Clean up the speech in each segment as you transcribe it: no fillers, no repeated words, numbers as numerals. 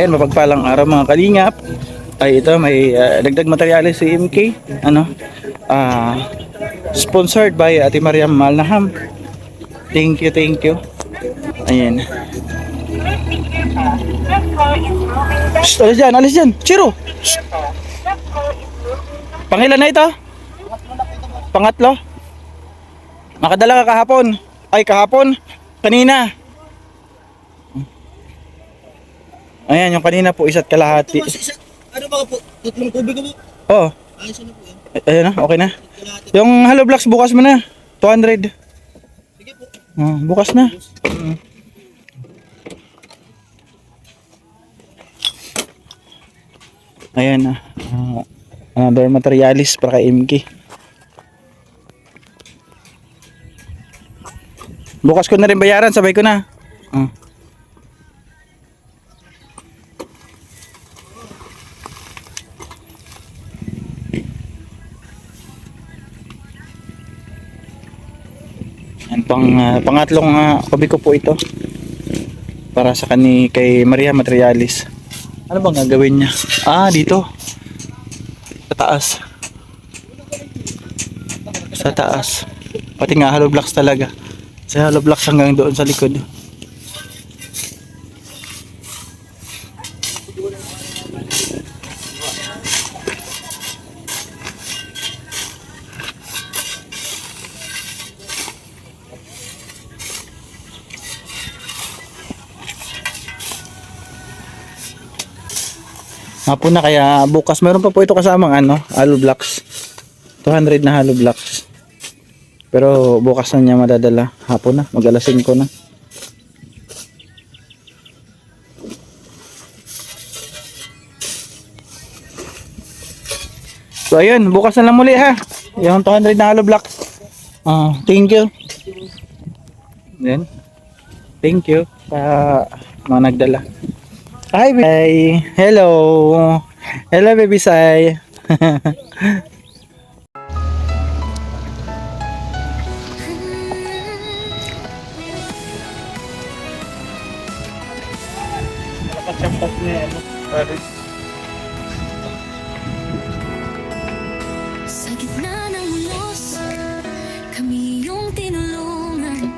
Ayan, mapagpalang araw mga kalingap. Ay ito, may dagdag materyales si MK. Ano? Sponsored by Ate Mariam Malnaham. Thank you, thank you. Ayan. Shh, alis dyan, alis dyan. Chiro! Shh. Pangilan na ito? Pangatlo? Makadala ka kahapon. Ay, kahapon? Kanina. Ayan, yung kanina po isa't kalahati. Ano ba po? Tatlong tubig ko po? Oo. Ayos na po yan. Ayan na, okay na. Yung hollow blocks bukas mo na. 200. Sige po. Bukas na. Ayan na. Another materialis para kay MK. Bukas ko na rin bayaran, sabay ko na. Pangatlong kabi ko po ito para sa kay Maria Materialis. Ano bang gagawin niya? Dito sa taas, sa taas, pati nga hollow blocks talaga, sa hollow blocks hanggang doon sa likod. Hapon na, kaya bukas meron pa po ito kasamang hollow blocks. 200 na hollow blocks. Pero bukas na niya madadala. Hapon na, mag-alas 5 na. So ayun, bukas na lang muli ha. Yung 200 na hollow blocks. Thank you. Then, thank you sa mga nagdala. Hi, baby. Hello. Hello, baby Sai. Champas niya, sa gitna ng unos, kami yung tinulungan.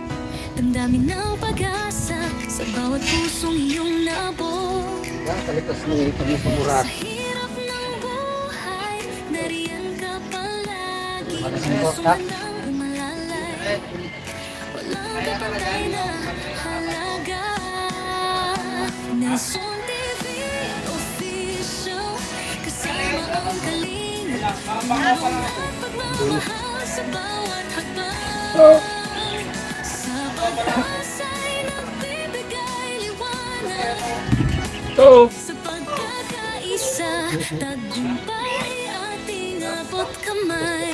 Damdamin ng pag-asa sa bawat pusong iyong nabog. Sa likas ng pagmusurat. Sa hirap ng buhay, nariyan ka palagi. Puso nang umalalay, walang kapantay na halaga. Nelson TV Official, kasama ang kaling, ang pagmamahal sa bawat hakbang. Sa pag-asa'y nagbibigay liwanag. Sa pagkakaisa, tagumpay ating abot kamay.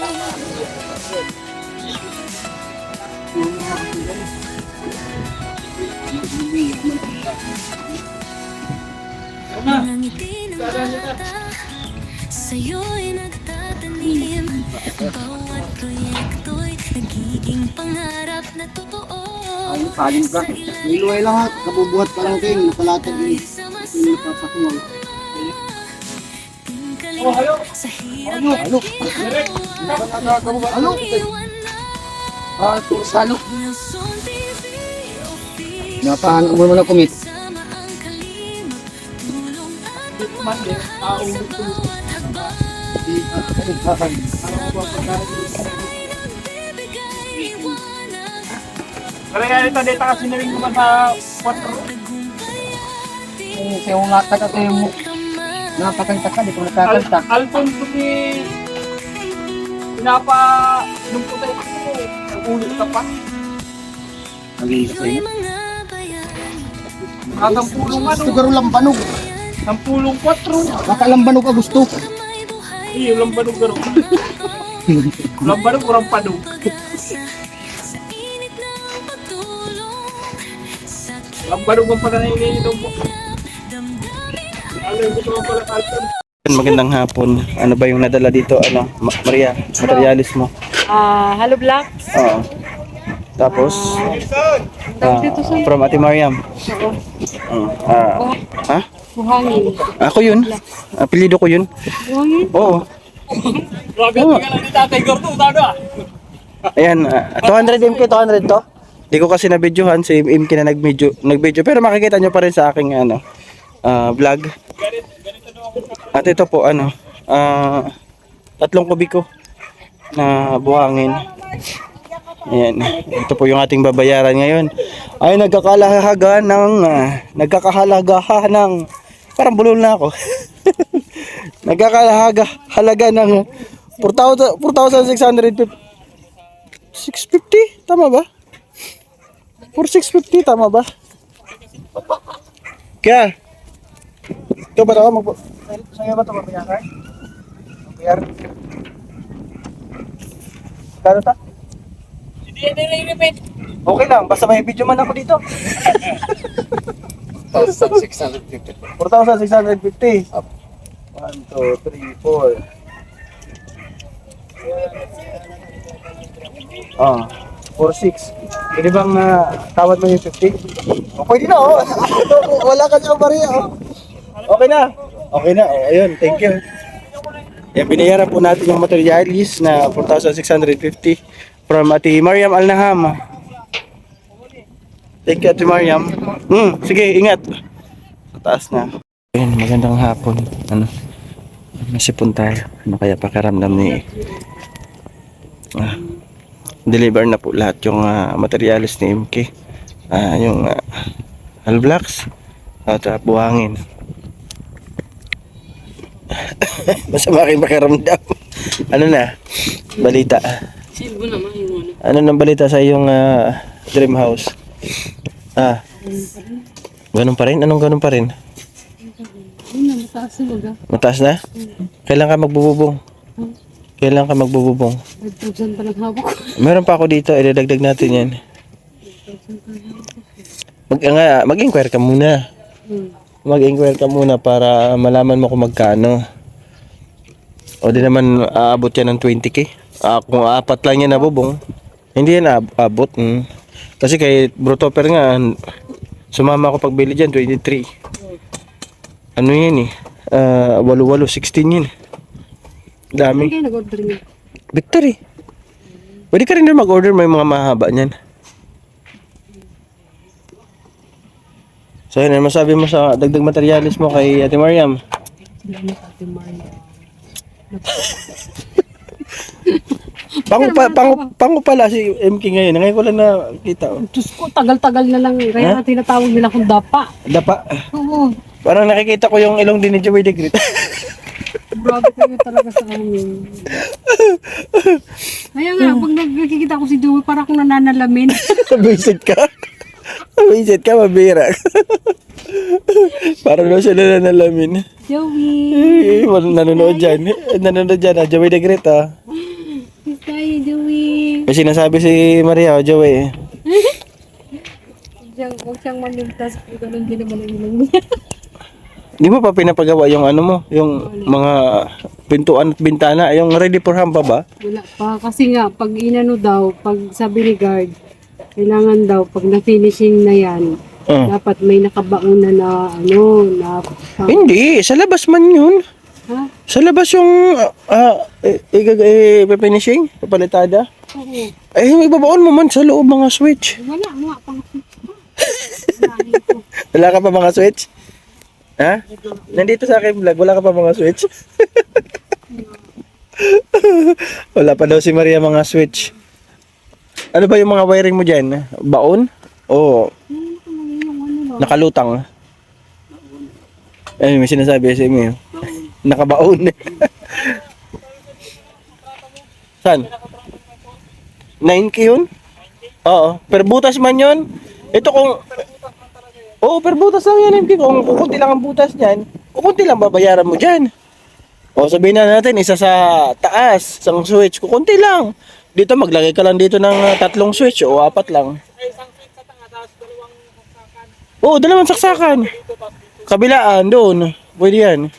Ang ngiti ng bata, sa'yo'y nagtatanim. Bawat proyekto'y nagiging pangarap na totoo. Salim ka. Niluway lang ha. Kabubuhat pa lang kayo. Napalatag yung napapakuwang. Sa hirap at ginawa, Salo. Nelson TV Official, Napahan mo na kumit. sama ang kalimot, tulong at pagmamahal sa bawat hakbang. Sa pag-asa'y nagbibigay liwanag. Kaya ito dito kasi naring naman sa 4. Tagumpay ating Kaya nga taga kayo mo. kamay. Napakanta ka. Di ko nakakanta. Alfonso ni pinapa nung puta ito ulit ka pa. Kayo'y mga bayan, Hanggang pulong Gusto garo lambanog. Ang pulong 4. Nakalambanog ka gusto. kamay buhay. Iyo, lambanog garo. Lambanog urang padog. Sa init ng pagtulong, sa Lambanog ang pala na iniinom mo. damdamin Alam mo ito pala Alton. Magandang hapon. Ano ba yung nadala dito? Maria, materialis mo? Hello Blacks. Oo. Tapos, Tawag dito sa... from Ate Mariam. Oo. Ha? Buhangin. Ako yun. Apelido ko yun. Buhangin? Oo. Grabe, Oo. tingnan lang ni Tatay Gordo, tado ah. Ayan, 200 MK, 200 to. Di ko kasi na-videohan, si MK na nag-video. Pero makikita nyo pa rin sa aking vlog. At ito po, 3 kubiko na buhangin. Ayan, ito po yung ating babayaran ngayon. Ay nagkakahalaga ng parang bulol na ako. Nagkakahalaga ng 4,650. 650? Tama ba? 4,650 tama ba? Kaya ito ba ako sa'yo ba ito babayaran? Babayaran? Kano ta? Hindi yan nire-repeat. Okay lang, basta may video man ako dito. 1,650. 4,650. 1, 2, 3, 4. Ah, 4,600. Pwede bang tawad mo yung 50? Oh, pwede na oh. Wala ka sa bariya oh. Okay na. Okay na. Oh, ayun, thank you. Yan, binayaran po natin yung materialis na 4,650 from Ate Mariam Alnaham. Thank you, Ate Mariam. Sige, ingat. Taas na. Ayun, magandang hapon. Nasipon tayo. Ano kaya pakiramdam ni deliver na po lahat yung materialis ni MK. Yung hollow blocks at buhangin. Masama aking pakiramdam. Ano na? Balita. Silbo naman yung Ano nang balita sa iyong dream house? Ganun pa rin? Anong ganun pa rin? mataas na baga. Mataas na? Kailan ka magbububong? Kailan ka magbububong? 5,000 pa lang hawak ko. Meron pa ako dito, idadagdag natin yan. Mag-inquire ka muna. Mag-inquire ka muna para malaman mo kung magkano. O di naman aabot yan ng 20k. Kung 4 lang yan nabubong, hindi yan aabot. Kasi kay Bro Topper nga, sumama ako pagbili dyan, 23. Ano yan 8-8, 16 yun. Dami. Hindi kayo nag-order niyo. Victory. Pwede ka rin na mag-order, may mga mahaba niyan. So yun, ano masabi mo sa dagdag materialis mo kay Ate Mariam? Salamat Ate Maria. Pango pala si MK ngayon. Ngayon ko lang nakita. Diyos ko, tagal-tagal na lang. Kaya tinatawag nila akong dapa. Dapa. Oo. Parang nakikita ko yung ilong din ni Joey de Grit. Grabe kayo talaga sa amin. Kaya nga, pag nakikita ko si Joey, parang akong nananalamin. Visit ka? Visit ka, mabira. Parang daw siya nananalamin. Joey! Nanonood dyan. Nanonood dyan, Joey de Grit Kiss tayo, Joey! May sinasabi si Maria, Joey. Huwag siyang mamintas. Ganun din naman ang ilong niya. Di mo pa pinapagawa yung ano mo, yung mga pintuan at bintana, yung ready for hampa ba? Wala pa. Kasi nga, pag inano daw, pag sabi ni guard, kailangan daw, pag na-finishing na yan, dapat may nakabaon na Hindi, sa labas man yun. Ha? Sa labas yung finishing, papalitada. Oo. May babaon mo man sa loob mga switch. Wala pang Wala ka pa mga switch? Ha? Nandito sa akin vlog, wala ka pa mga switch? Wala pa daw si Maria mga switch. Ano ba yung mga wiring mo dyan? Baon? O nakalutang? May sinasabi sa inyo. Nakabaon. Saan? 9K yun? Oo. Per butas man yun? Ito kung... Oo, per butas lang yan. Kung kukunti lang ang butas niyan, kukunti lang babayaran mo dyan. O sabihin na natin, isa sa taas, isang switch, kukunti lang. Dito maglagay ka lang dito ng 3 switch o 4 lang. Oo, 2 saksakan. Kabilaan, doon. Pwede yan.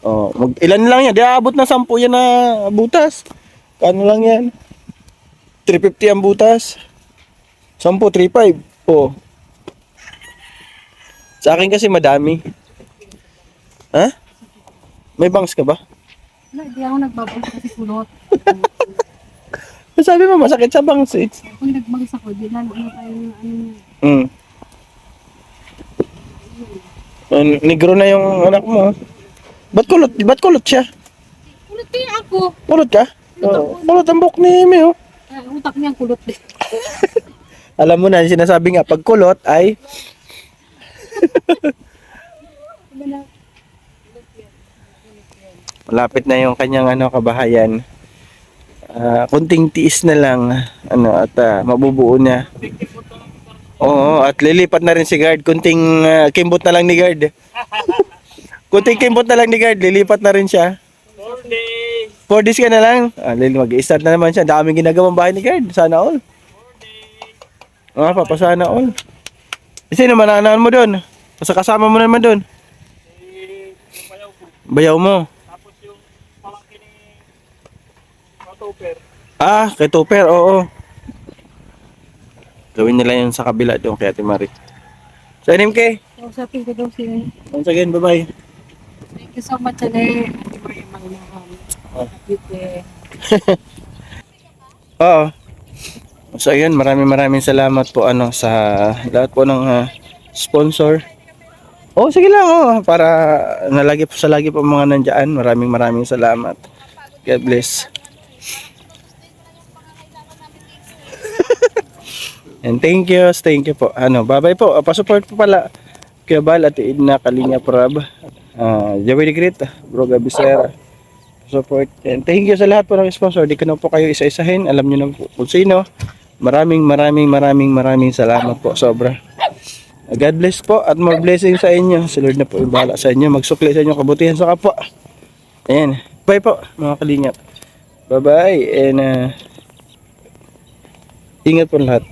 O, ilan lang yan. Di aabot na 10 yan na butas. Kano lang yan? 350 ang butas. 10, 3.5. O. Sa akin kasi madami. Ha? May bangs ka ba? Wala, di ako nagbabang kasi kulot. Sabi mo, masakit sa bangs eh. Kung nagbangs ako, di lalo na tayo ng ano niya. Hmm. Negro na yung anak mo. Ba't kulot? Ba't kulot siya? Kulot din ako. Kulot ka? Oo. Kulot ang buhok ni Eme, oh. Utak niya kulot din. Alam mo na, yung sinasabi nga, pag kulot ay... Malapit na yung kanyang kabahayan. Kunting tiis na lang at mabubuo na. Oo, at lilipat na rin si guard. Kunting kimbot na lang ni guard. Kunting kimbot na lang ni guard, lilipat na rin siya. 4 days. 4 days ka na lang. Mag-i-start na naman siya. Daming ginagawang bahay ni guard. Sana all. Papasana all. Sino mananaan mo doon? Kasama mo naman doon. Bayaw mo. Tapos yung palaki ni Matoper. Kay Tupper, oo. Gawin nila yun sa kabila doon kay Ate Marie. So, NMK. Kausapin ko daw sila. Once again, bye-bye. Thank you so much, Ale. Oo. So, ayun, maraming salamat po sa lahat po ng sponsor. Sige lang, para lagi po mga nandiyan. Maraming salamat. God bless. And thank you po. Bye-bye po. Pa-support po pala Kuya Bal at Edna Kalinga Prab. Joey the Great, Bro Gabisera. Support. And thank you sa lahat po ng sponsor. Di ko na po kayo isa-isahin. Alam niyo na po kung sino. Maraming salamat po. Sobra. God bless po at more blessing sa inyo. Si Lord na po yung bahala sa inyo. Magsukli sa inyo kabutihan sa kapwa. Ayan. Bye po mga kalingap. Bye-bye. And ingat po lahat.